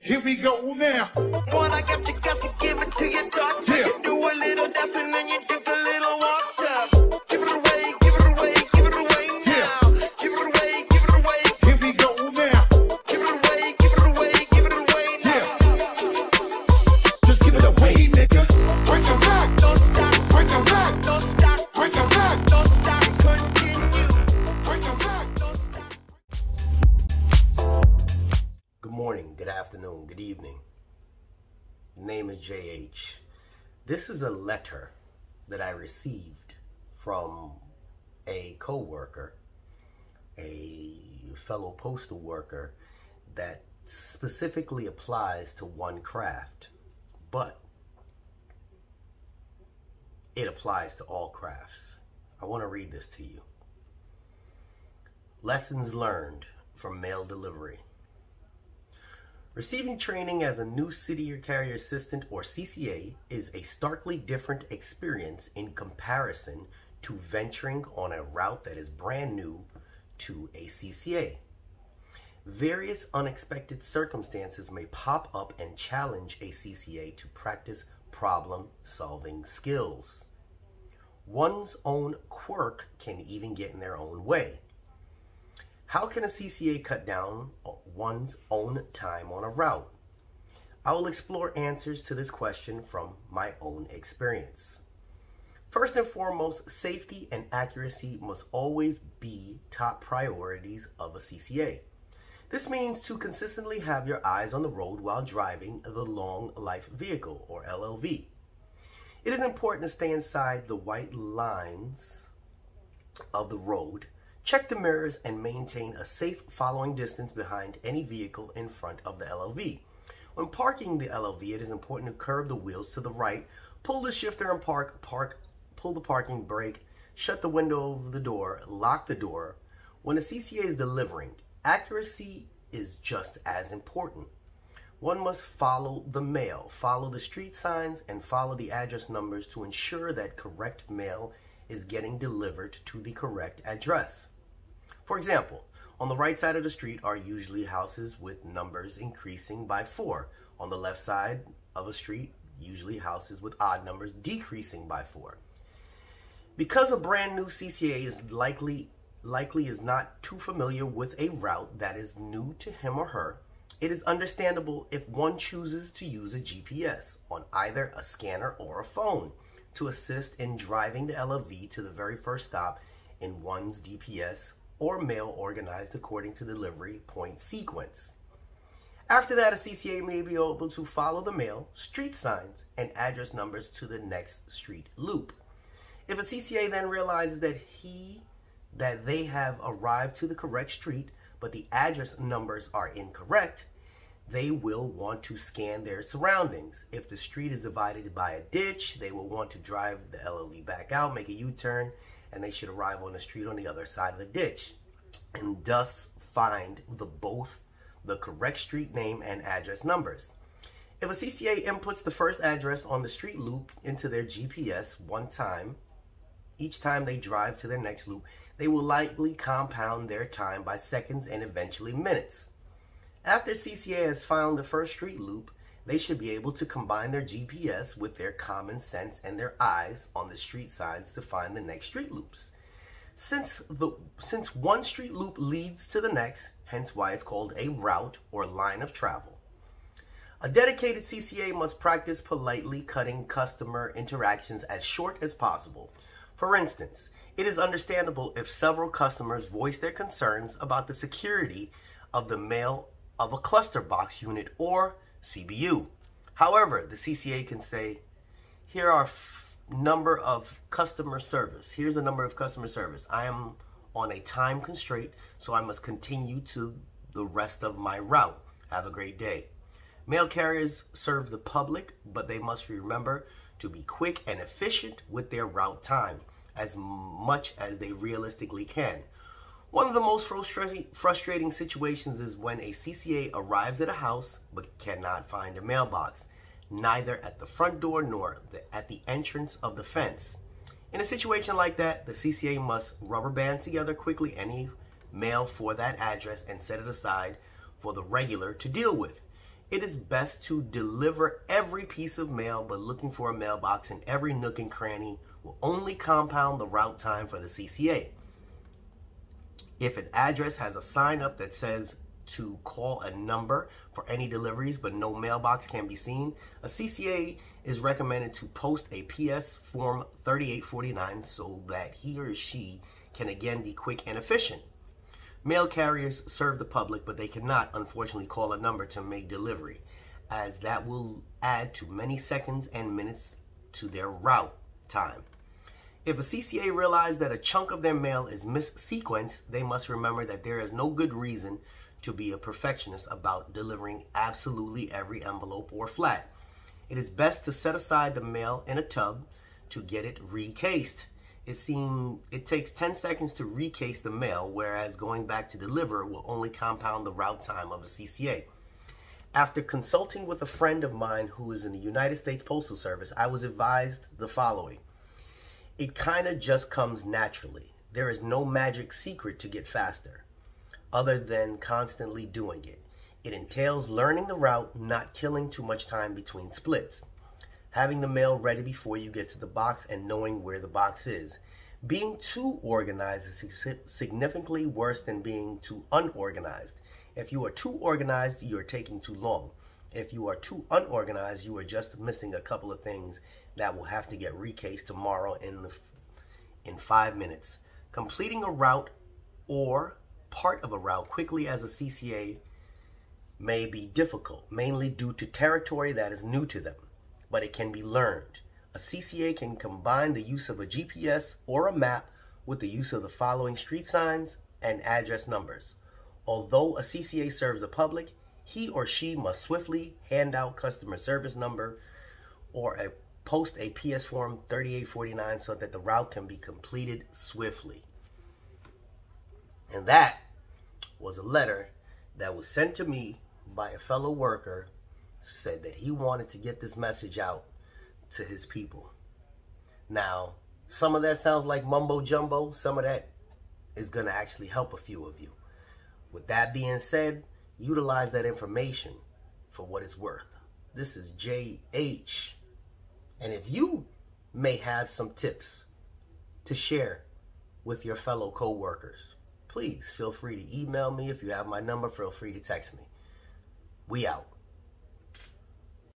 Here we go now. What I got to give it to you, dog. Yeah. You do a little dancing and you do a little walk up. Give it away, give it away, give it away now. Give it away, give it away. Here we go now. Give it away, give it away, give it away now. Just give it away, nigga. Break the back. Don't stop, Break the back. don't stop, Break the back. don't stop, continue. Break the back. Don't stop. Good morning, good afternoon, good evening. Name is JH. This is a letter that I received from a co-worker, a fellow postal worker that specifically applies to one craft, but it applies to all crafts. I want to read this to you. Lessons learned from mail delivery. Receiving training as a new city or carrier assistant, or CCA, is a starkly different experience in comparison to venturing on a route that is brand new to a CCA. Various unexpected circumstances may pop up and challenge a CCA to practice problem-solving skills. One's own quirk can even get in their own way. How can a CCA cut down one's own time on a route? I will explore answers to this question from my own experience. First and foremost, safety and accuracy must always be top priorities of a CCA. This means to consistently have your eyes on the road while driving the long life vehicle, or LLV. It is important to stay inside the white lines of the road. Check the mirrors and maintain a safe following distance behind any vehicle in front of the LLV. When parking the LLV, it is important to curb the wheels to the right, pull the shifter and pull the parking brake, shut the window of the door, lock the door. When a CCA is delivering, accuracy is just as important. One must follow the mail, follow the street signs, and follow the address numbers to ensure that correct mail is getting delivered to the correct address. For example, on the right side of the street are usually houses with numbers increasing by 4. On the left side of a street, usually houses with odd numbers decreasing by 4. Because a brand new CCA is likely is not too familiar with a route that is new to him or her, it is understandable if one chooses to use a GPS on either a scanner or a phone to assist in driving the LLV to the very first stop in one's DPS or mail organized according to delivery point sequence. After that, a CCA may be able to follow the mail, street signs, and address numbers to the next street loop. If a CCA then realizes that they have arrived to the correct street, but the address numbers are incorrect, they will want to scan their surroundings. If the street is divided by a ditch, they will want to drive the LLV back out, make a U-turn, and they should arrive on the street on the other side of the ditch, and thus find both the correct street name and address numbers. If a CCA inputs the first address on the street loop into their GPS one time, each time they drive to their next loop, they will likely compound their time by seconds and eventually minutes. After CCA has found the first street loop, they should be able to combine their GPS with their common sense and their eyes on the street signs to find the next street loops. Since one street loop leads to the next, hence why it's called a route or line of travel. A dedicated CCA must practice politely cutting customer interactions as short as possible. For instance, it is understandable if several customers voice their concerns about the security of the mail of a cluster box unit or CBU. However, the CCA can say, here are number of customer service. Here's the number of customer service. I am on a time constraint, so I must continue to the rest of my route. Have a great day. Mail carriers serve the public, but they must remember to be quick and efficient with their route time as much as they realistically can. One of the most frustrating situations is when a CCA arrives at a house but cannot find a mailbox, neither at the front door nor at the entrance of the fence. In a situation like that, the CCA must rubber band together quickly any mail for that address and set it aside for the regular to deal with. It is best to deliver every piece of mail, but looking for a mailbox in every nook and cranny will only compound the route time for the CCA. If an address has a sign up that says to call a number for any deliveries but no mailbox can be seen, a CCA is recommended to post a PS Form 3849 so that he or she can again be quick and efficient. Mail carriers serve the public, but they cannot, unfortunately, call a number to make delivery, as that will add to many seconds and minutes to their route time. If a CCA realizes that a chunk of their mail is missequenced, they must remember that there is no good reason to be a perfectionist about delivering absolutely every envelope or flat. It is best to set aside the mail in a tub to get it recased. It takes 10 seconds to recase the mail, whereas going back to deliver will only compound the route time of a CCA. After consulting with a friend of mine who is in the United States Postal Service, I was advised the following. It kind of just comes naturally. There is no magic secret to get faster, other than constantly doing it. It entails learning the route, not killing too much time between splits. Having the mail ready before you get to the box and knowing where the box is. Being too organized is significantly worse than being too unorganized. If you are too organized, you are taking too long. If you are too unorganized, you are just missing a couple of things that will have to get recased tomorrow in 5 minutes. Completing a route or part of a route quickly as a CCA may be difficult, mainly due to territory that is new to them, but it can be learned. A CCA can combine the use of a GPS or a map with the use of the following street signs and address numbers. Although a CCA serves the public, he or she must swiftly hand out customer service number or post a PS Form 3849 so that the route can be completed swiftly. And that was a letter that was sent to me by a fellow worker, said that he wanted to get this message out to his people. Now, some of that sounds like mumbo jumbo. Some of that is going to actually help a few of you. With that being said, utilize that information for what it's worth. This is JH. And if you may have some tips to share with your fellow co-workers, please feel free to email me. If you have my number, feel free to text me. We out.